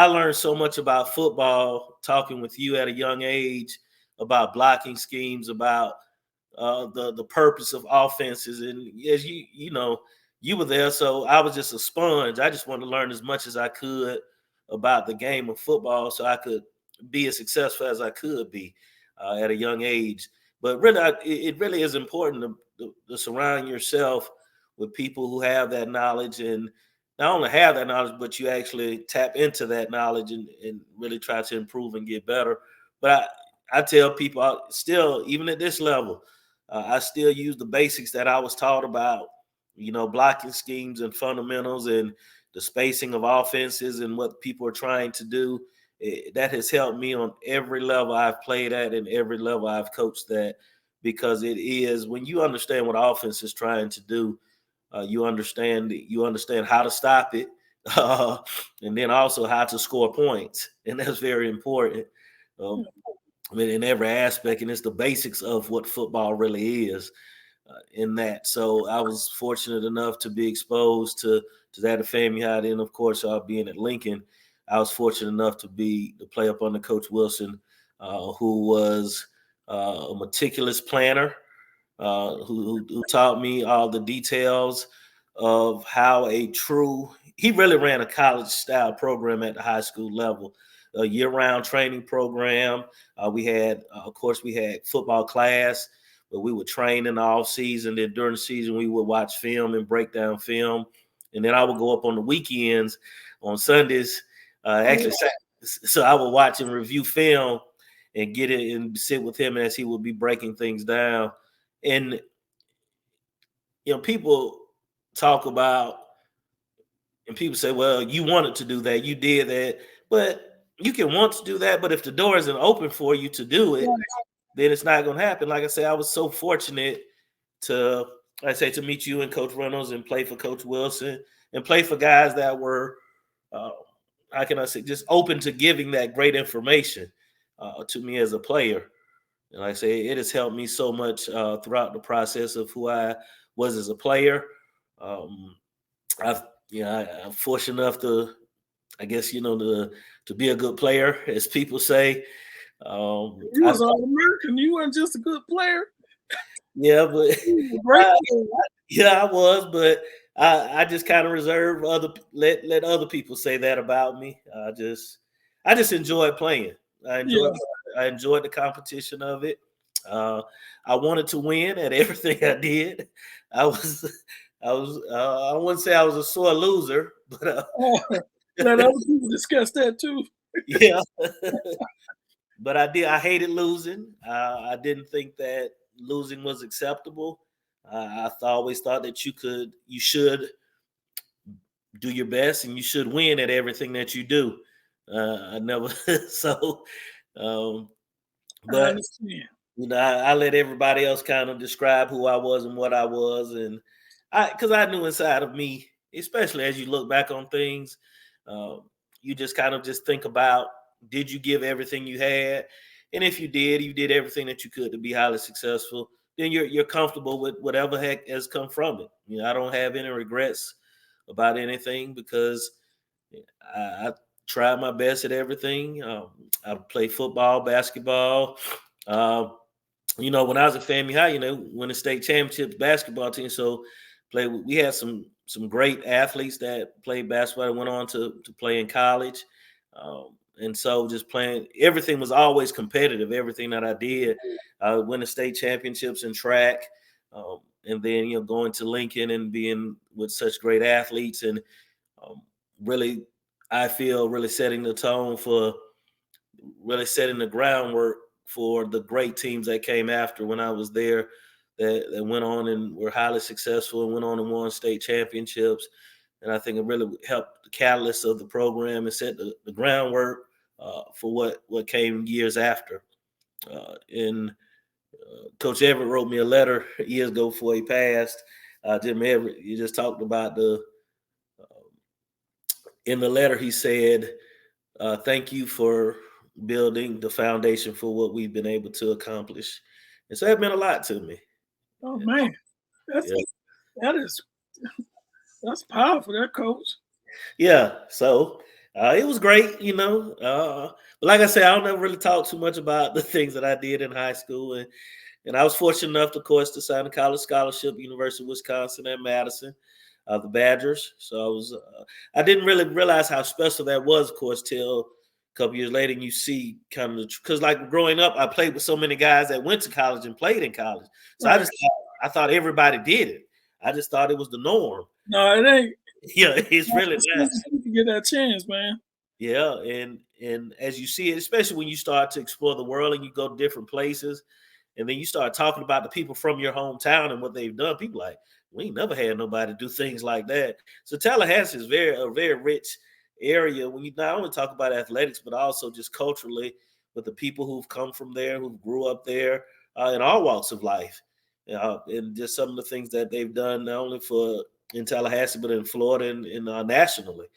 I learned so much about football talking with you at a young age about blocking schemes, about the purpose of offenses. And as you were there, so I was just a sponge. I just wanted to learn as much as I could about the game of football so I could be as successful as I could be at a young age. But really, it really is important to surround yourself with people who have that knowledge, and not only have that knowledge, but you actually tap into that knowledge and really try to improve and get better. But I tell people, still, even at this level, I still use the basics that I was taught about, blocking schemes and fundamentals and the spacing of offenses and what people are trying to do. That has helped me on every level I've played at and every level I've coached at, because it is, when you understand what offense is trying to do, you understand how to stop it, and then also how to score points, and that's very important. In every aspect, and it's the basics of what football really is in that. So I was fortunate enough to be exposed to that at FAMU High. Then, of course, being at Lincoln, I was fortunate enough to play up under Coach Wilson, who was a meticulous planner, who taught me all the details of how he really ran a college-style program at the high school level, a year-round training program. We had football class, but we would train in the off season. Then during the season, we would watch film and break down film. And then I would go up on the weekends on Sundays. So I would watch and review film and get it and sit with him as he would be breaking things down. And, people talk about, and people say, well, you wanted to do that, you did that, but you can want to do that, but if the door isn't open for you to do it, then it's not going to happen. Like I say, I was so fortunate to meet you and Coach Reynolds and play for Coach Wilson and play for guys that were, how can I say, just open to giving that great information to me as a player. And like I say, it has helped me so much throughout the process of who I was as a player. I'm fortunate enough to, I guess, to be a good player, as people say. You was all American. You weren't just a good player. Yeah, but I was, but I just kind of reserve let other people say that about me. I just enjoyed playing. I enjoyed the competition of it. I wanted to win at everything I did. I wouldn't say I was a sore loser, but let other people discuss that too. Yeah. But I hated losing. I didn't think that losing was acceptable. I always thought that you should do your best and you should win at everything that you do. I never so, but I let everybody else kind of describe who I was and what I was, and because I knew inside of me, especially as you look back on things, you just kind of just think about, did you give everything you had? And if you did everything that you could to be highly successful, then you're comfortable with whatever heck has come from it. I don't have any regrets about anything, because I tried my best at everything. I played football, basketball. When I was at FAMU High, won the state championships basketball team. So we had some great athletes that played basketball and went on to play in college. And so just playing, everything was always competitive. Everything that I did, win the state championships in track, and then going to Lincoln and being with such great athletes, and really, I feel really setting the tone for really setting the groundwork for the great teams that came after when I was there, that went on and were highly successful and went on and won state championships. And I think it really helped the catalyst of the program and set the groundwork for what came years after. And Coach Everett wrote me a letter years ago before he passed. Jim Everett, he just talked about in the letter he said, thank you for building the foundation for what we've been able to accomplish. And so that meant a lot to me. Oh man, that's powerful, that coach. Yeah. So It was great, you know. But like I said, I don't ever really talk too much about the things that I did in high school, and I was fortunate enough, of course, to sign a college scholarship, University of Wisconsin at Madison, the Badgers. So I didn't really realize how special that was, of course, till a couple years later, and you see kind of because like growing up, I played with so many guys that went to college and played in college. So Right. I thought everybody did it. I just thought it was the norm. No, it ain't. Yeah, it's really not. You get that chance, man. Yeah, and as you see it, especially when you start to explore the world and you go to different places, and then you start talking about the people from your hometown and what they've done, people like, we ain't never had nobody do things like that. So Tallahassee is a very rich area when you not only talk about athletics, but also just culturally with the people who've come from there, who grew up there, in all walks of life. And just some of the things that they've done, not only for in Tallahassee, but in Florida and nationally.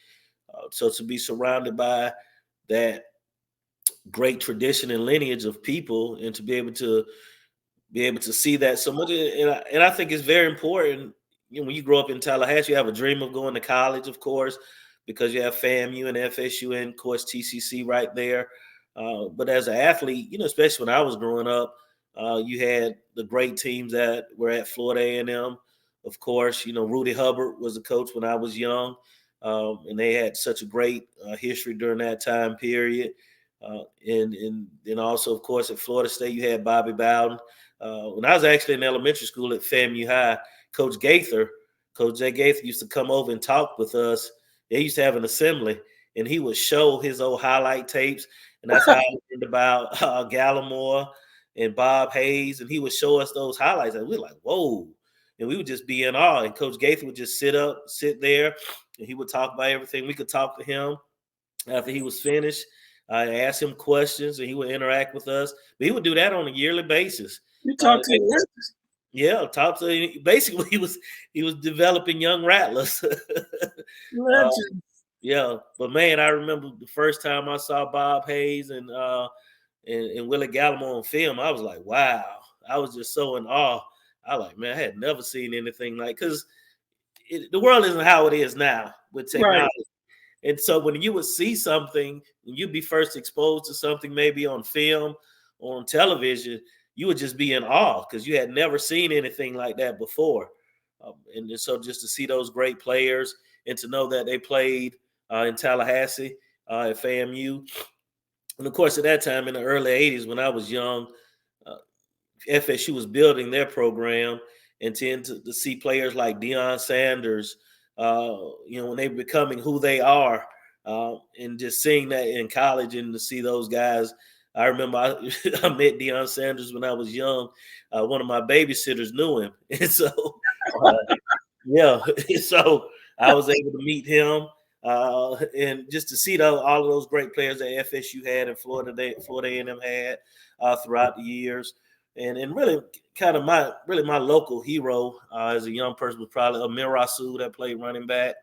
So to be surrounded by that great tradition and lineage of people, and to be able to see that so much, and I think it's very important. You know, when you grow up in Tallahassee, you have a dream of going to college, of course, because you have FAMU and FSU and, of course, TCC right there. But as an athlete, you know, especially when I was growing up, you had the great teams that were at Florida A&M. Of course, you know, Rudy Hubbard was the coach when I was young, and they had such a great history during that time period. And also, of course, at Florida State, you had Bobby Bowden. When I was actually in elementary school at FAMU High, Coach Jay Gaither used to come over and talk with us. They used to have an assembly, and he would show his old highlight tapes, and that's how I learned about Gallimore and Bob Hayes, and he would show us those highlights, and we were like, whoa. And we would just be in awe, and Coach Gaither would just sit there, and he would talk about everything. We could talk to him after he was finished. I asked him questions, and he would interact with us. But he would do that on a yearly basis. You talk to legends. Yeah, talk to. Basically, he was developing young rattlers. Legends. Yeah, but man, I remember the first time I saw Bob Hayes and Willie Gallimore on film. I was like, wow! I was just so in awe. I like, man, I had never seen anything like, because the world isn't how it is now with technology. Right. And so when you would see something, and you'd be first exposed to something maybe on film or on television, you would just be in awe because you had never seen anything like that before. And so just to see those great players and to know that they played in Tallahassee at FAMU. And, of course, at that time in the early 80s when I was young, FSU was building their program, and to see players like Deion Sanders, you know, when they were becoming who they are, and just seeing that in college and to see those guys. I remember I met Deion Sanders when I was young. One of my babysitters knew him. And so, yeah, so I was able to meet him. And just to see all of those great players that FSU had and Florida A&M had throughout the years. And really kind of my local hero as a young person was probably Amir Rasul that played running back.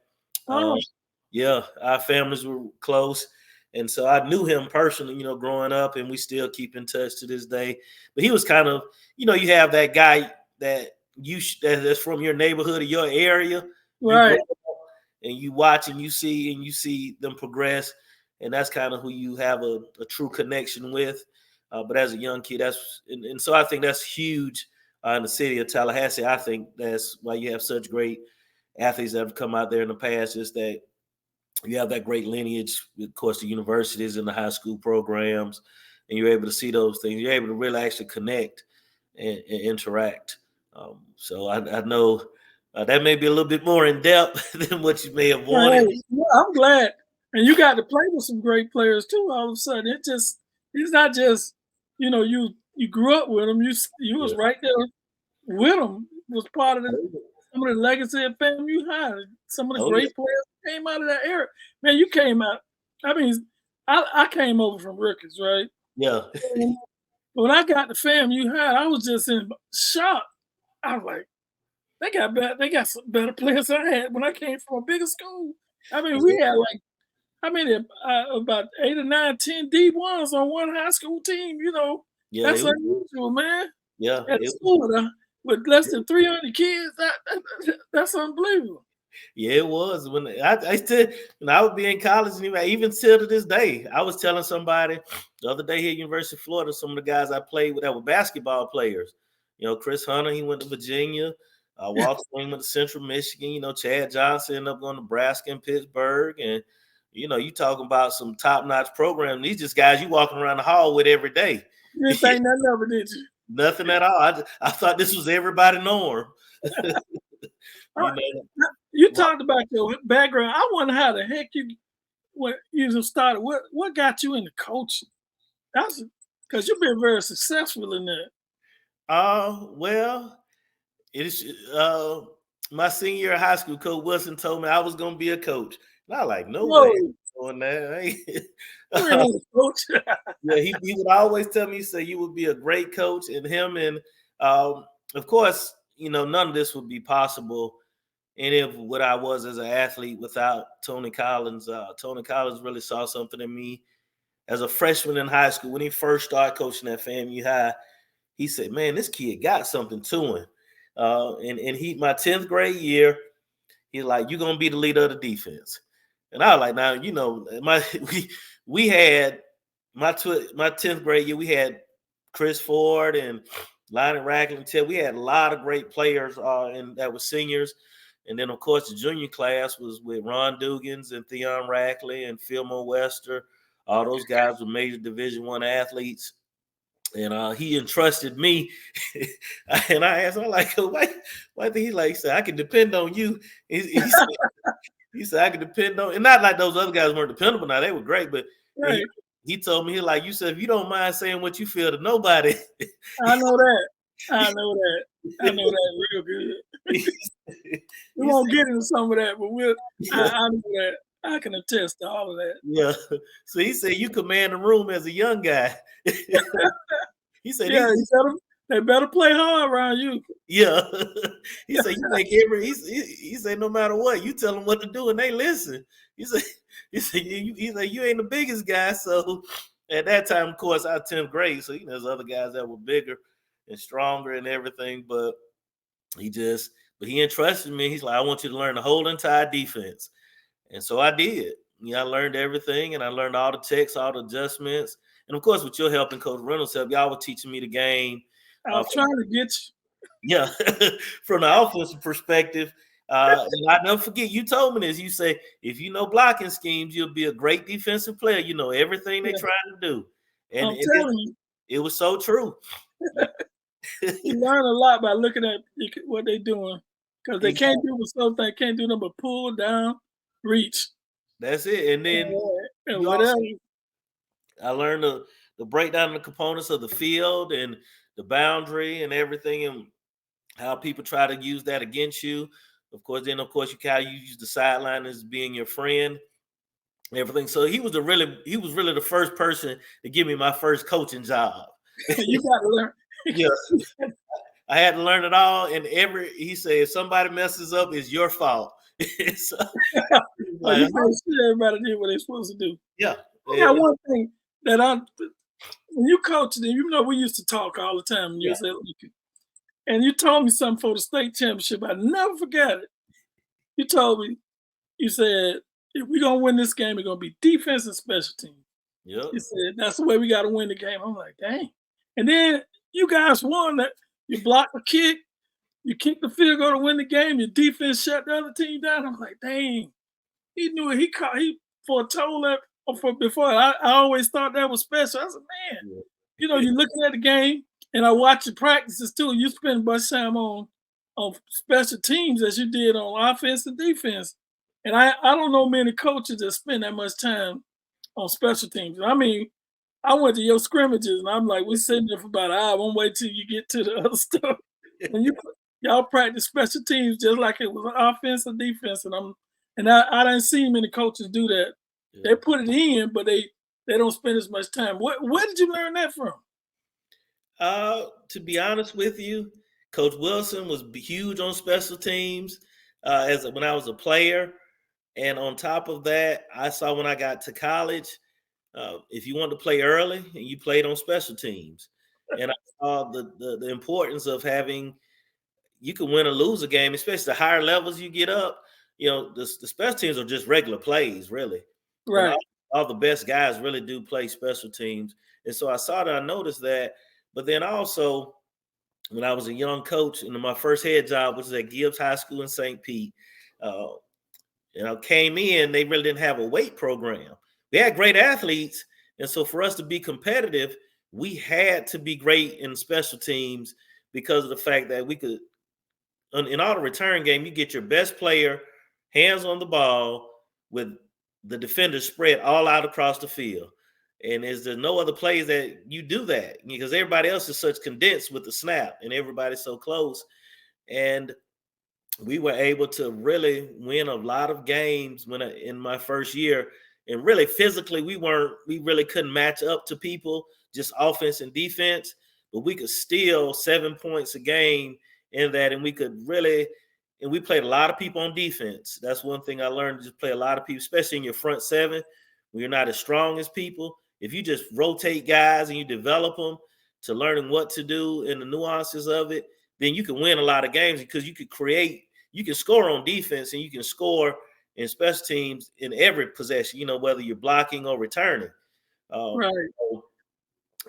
Yeah, our families were close. And so I knew him personally, you know, growing up, and we still keep in touch to this day. But he was kind of, you know, you have that guy that's from your neighborhood or your area. Right. And you watch and you see them progress. And that's kind of who you have a true connection with. But as a young kid, and so I think that's huge in the city of Tallahassee. I think that's why you have such great athletes that have come out there in the past, is that you have that great lineage, of course, the universities and the high school programs, and you're able to see those things. You're able to really actually connect and interact. So I know that may be a little bit more in depth than what you may have wanted. Yeah, I'm glad. And you got to play with some great players too. All of a sudden, it's not just, you know, you grew up with them. You was right there with them. Was part of some of the legacy of FAMU High. Some of the great players came out of that era. Man, you came out. I mean, I came over from Ricketts, right? Yeah. And when I got to FAMU High, I was just in shock. I was like, they got some better players than I had when I came from a bigger school. I mean, we had about 8 or 9, 10 D1s on one high school team. You know, that's unusual, man. Yeah, at Florida with less than 300 kids, that's unbelievable. Yeah, it was when I still when I would be in college, and even still to this day, I was telling somebody the other day here at University of Florida, some of the guys I played with that were basketball players. Chris Hunter, he went to Virginia. Walter Wing went to Central Michigan. Chad Johnson ended up going to Nebraska and Pittsburgh, and you talking about some top notch program. These just guys you walking around the hall with every day. You didn't think nothing of it, did you? Nothing at all. I thought this was everybody's norm. You talked about your background. I wonder how the heck you started. What got you into coaching? That's because you've been very successful in that. Well, it is my senior year of high school. Coach Wilson told me I was going to be a coach. And I was like, no way on that. Coach. Yeah, he would always tell me, say you would be a great coach, and him and of course, none of this would be possible. Any of what I was as an athlete without Tony Collins. Tony Collins really saw something in me as a freshman in high school. When he first started coaching at FAMU High, he said, man, this kid got something to him. And my 10th grade year, he's like, you're going to be the leader of the defense. And I was like, now, we had my 10th grade year, we had Chris Ford and Lonnie Racklin. We had a lot of great players that were seniors. And then, of course, the junior class was with Ron Dugans and Theon Rackley and Fillmore Wester. All those guys were major Division I athletes. And he entrusted me. And I asked him, like, why did he say, I can depend on you? He said, I can depend on, and not like those other guys weren't dependable. Now, they were great, but right. he told me, you said, if you don't mind saying what you feel to nobody. I know that real good. We won't get into some of that, but I know that. I can attest to all of that. Yeah. So he said you command the room as a young guy. He said, they better play hard around you. Yeah. He said you make he said no matter what, you tell them what to do and they listen. He said you ain't the biggest guy. So at that time, of course, I was 10th grade. So there's other guys that were bigger and stronger and everything, but he entrusted me. He's like, I want you to learn the whole entire defense. And so I did. I learned everything, and I learned all the techs, all the adjustments. And, of course, with your help and Coach Reynolds' help, y'all were teaching me the game. I was trying to get you. Yeah, from the offensive perspective. And I never forget, you told me this. You say, if you know blocking schemes, you'll be a great defensive player. You know everything they're trying to do. And I'm telling you. It was so true. You learn a lot by looking at what they're doing. Because they can't do something. They can't do nothing but pull down, reach. That's it. And then whatever. I learned the breakdown of the components of the field and the boundary and everything, and how people try to use that against you. Of course, you kind of use the sideline as being your friend and everything. So he was really the first person to give me my first coaching job. You got to learn. Yeah. I had to learn it all. And he said, if somebody messes up, it's your fault. So, you everybody did what they're supposed to do. Yeah. I got one thing that when you coached, we used to talk all the time. And you told me something for the state championship. I never forgot it. You told me, you said, if we're going to win this game, it's going to be defense and special teams. Yep. You said, that's the way we got to win the game. I'm like, dang. And then you guys won that. You blocked the kick. You kicked the field goal to win the game. Your defense shut the other team down. I'm like, dang. He knew it. He foretold that before. I always thought that was special. I said, man, you're looking at the game, and I watch your practices too. You spend a bunch of time on special teams as you did on offense and defense. And I don't know many coaches that spend that much time on special teams. I mean, I went to your scrimmages, and I'm like, we're sitting there for about an hour. I'm waiting till you get to the other stuff. And y'all practice special teams just like it was offense and defense. And I didn't see many coaches do that. Yeah. They put it in, but they don't spend as much time. Where did you learn that from? To be honest with you, Coach Wilson was huge on special teams when I was a player. And on top of that, I saw when I got to college, if you wanted to play early, and you played on special teams. And I saw the importance of you can win or lose a game, especially the higher levels you get up. the special teams are just regular plays, really. And Right. all the best guys really do play special teams. And so I saw that, I noticed that. But then also, when I was a young coach, and my first head job was at Gibbs High School in St. Pete, came in, they really didn't have a weight program. They had great athletes. And so for us to be competitive, we had to be great in special teams because of the fact that we could, in all the return game, you get your best player, hands on the ball, with the defenders spread all out across the field. And there's no other plays that you do that, because everybody else is such condensed with the snap and everybody's so close. And we were able to really win a lot of games in my first year. And really physically, we really couldn't match up to people, just offense and defense, but we could steal 7 points a game in that. And we played a lot of people on defense. That's one thing I learned, just play a lot of people, especially in your front seven, when you're not as strong as people. If you just rotate guys and you develop them to learning what to do and the nuances of it, then you can win a lot of games, because you can score on defense and you can score in special teams in every possession, whether you're blocking or returning, Right.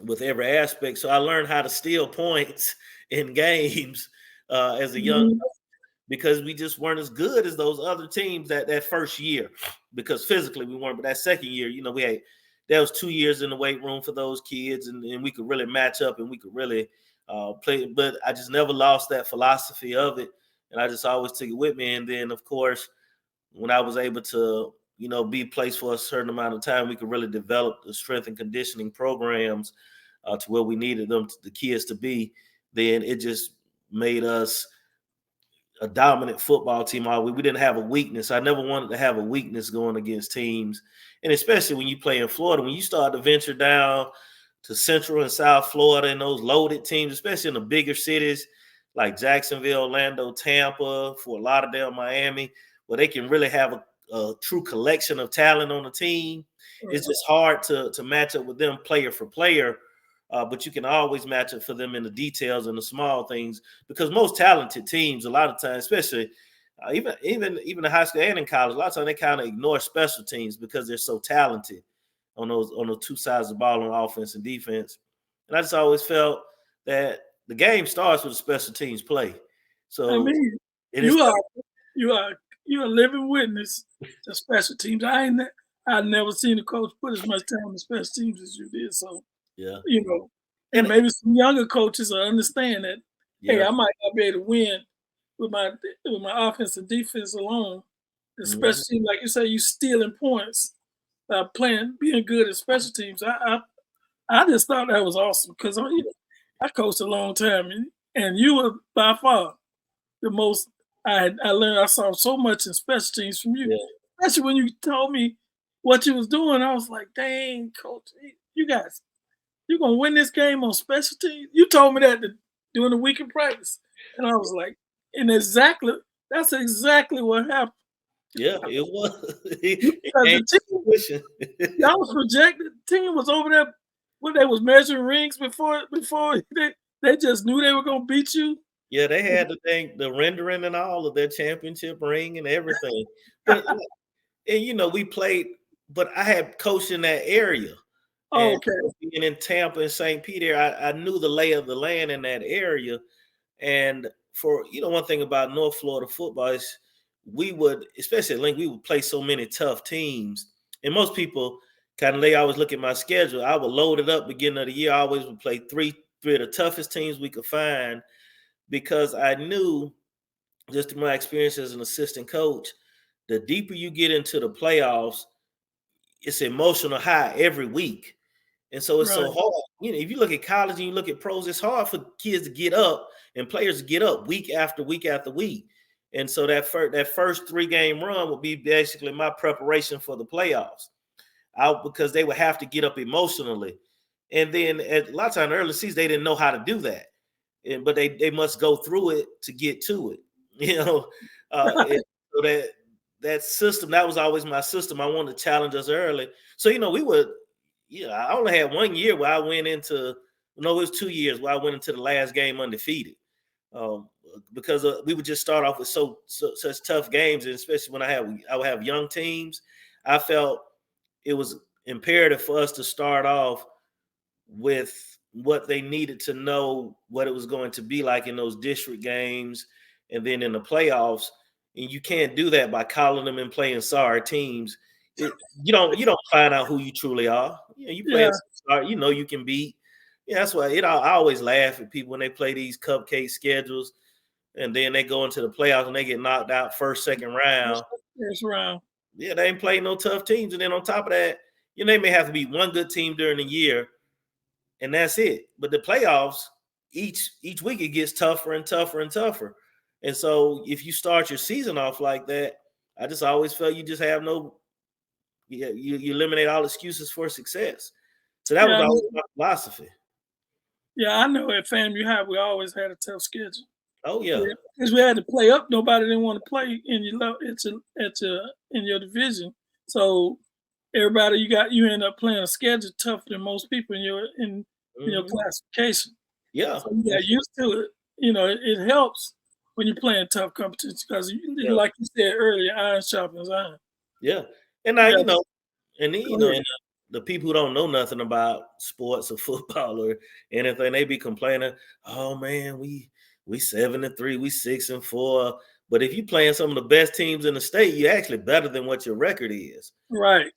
with every aspect. So I learned how to steal points in games as a young, because we just weren't as good as those other teams that first year, because physically we weren't. But that second year, that was 2 years in the weight room for those kids, and we could really match up and we could really play. But I just never lost that philosophy of it, and I just always took it with me. And then, of course, when I was able to, be placed for a certain amount of time, we could really develop the strength and conditioning programs to where we needed the kids to be. Then it just made us a dominant football team. We didn't have a weakness. I never wanted to have a weakness going against teams. And especially when you play in Florida, when you start to venture down to Central and South Florida and those loaded teams, especially in the bigger cities like Jacksonville, Orlando, Tampa, Fort Lauderdale, Miami, where they can really have a true collection of talent on the team. It's just hard to match up with them player for player. But you can always match up for them in the details and the small things, because most talented teams, a lot of times, especially even in high school and in college, a lot of times they kind of ignore special teams because they're so talented on those two sides of the ball, on offense and defense. And I just always felt that the game starts with a special teams play. So you're a living witness to special teams. I've never seen a coach put as much time in special teams as you did. So yeah, and maybe some younger coaches will understand that. Yeah. Hey, I might not be able to win with my offense and defense alone. Especially like you say, you stealing points by being good at special teams. I just thought that was awesome, because I coached a long time, and you were by far the most. I learned. I saw so much in special teams from you, especially when you told me what you was doing. I was like, "Dang, coach, you guys, you're gonna win this game on special teams." You told me that during the week of practice, and I was like, "And that's exactly what happened." Yeah, it was. Y'all was projected. The team was over there when they was measuring rings before they just knew they were gonna beat you. Yeah, they had the rendering and all of their championship ring and everything. But and we played, but I had coached in that area. Oh, okay. Being in Tampa and St. Peter, I knew the lay of the land in that area. And for one thing about North Florida football is we would, especially at Link, we would play so many tough teams. And most people they always look at my schedule. I would load it up beginning of the year. I always would play three of the toughest teams we could find, because I knew, just through my experience as an assistant coach, the deeper you get into the playoffs, it's emotional high every week. And so it's so hard. If you look at college and you look at pros, it's hard for kids to get up and players to get up week after week after week. And so that first 3-game run would be basically my preparation for the playoffs, because they would have to get up emotionally. And then a lot of times early season, they didn't know how to do that. But they must go through it to get to it. So that system, that was always my system. I wanted to challenge us early. So, we would, I only had 1 year where I went into, it was 2 years where I went into the last game undefeated. because we would just start off with such tough games, and especially when I would have young teams. I felt it was imperative for us to start off with what they needed to know what it was going to be like in those district games and then in the playoffs. And you can't do that by calling them and playing sorry teams. You don't find out who you truly are. You play sorry, you can beat. Yeah, that's why I always laugh at people when they play these cupcake schedules and then they go into the playoffs and they get knocked out first, second round. First round. Yeah, they ain't playing no tough teams. And then on top of that, they may have to beat one good team during the year, and that's it. But the playoffs, each week it gets tougher and tougher and tougher. And so if you start your season off like that, I just always felt you just have you eliminate all excuses for success. So that was always my philosophy. Yeah, I know at FAMU we always had a tough schedule. Oh yeah, because we had to play up. Nobody didn't want to play in your division. So everybody you end up playing a schedule tougher than most people in your classification. Yeah, so you got used to it. It helps when you're playing tough competition because, like you said earlier, iron sharpens iron. Yeah, and now and then, the people who don't know nothing about sports or football or anything, they be complaining, "Oh man, we 7-3, we 6-4." But if you playing some of the best teams in the state, you're actually better than what your record is. Right.